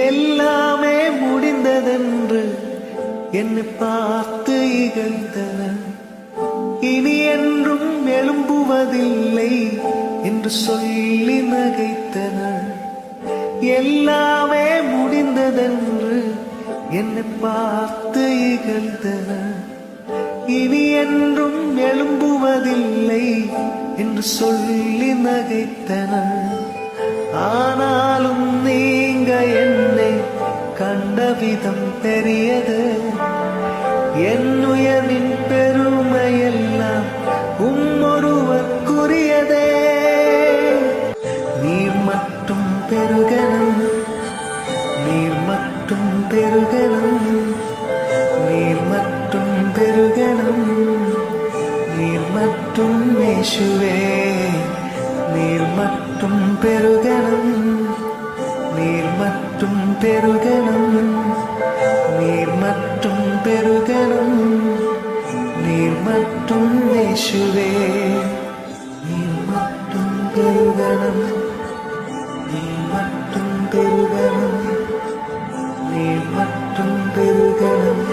எல்லாமே முடிந்ததென்று என்னை பார்த்து இகழ்ந்தனர். இனி என்றும் எழும்புவதில்லை என்று சொல்லி நகைத்தனர். எல்லாமே முடிந்ததென்று என்னை பார்த்து இகழ்ந்தனர். இனி என்றும் எழும்புவதில்லை என்று சொல்லி நகைத்தனர். ஆனாலும் நீங்க என்னை கண்ட விதம் பெரியது. என் உயர்வின் பெருமையெல்லாம் ஒருவருக்குரியதே. நீர் மட்டும் பெருகணும், நீர் மட்டும் பெருகணும், நீர் மட்டும் பெருகணும், நீர் மட்டும் இயேசுவே. நீர் மட்டும் பெருகணும், நீர் மட்டும் பெருகணும், நீர் மட்டும் பெருகணும், நீர் மட்டும் இயேசுவே. நீர் மட்டும் பெருகணும், நீர் மட்டும் பெருகணும், நீர் மட்டும் பெருகணும்,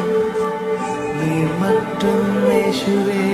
நீர் மட்டும் இயேசுவே.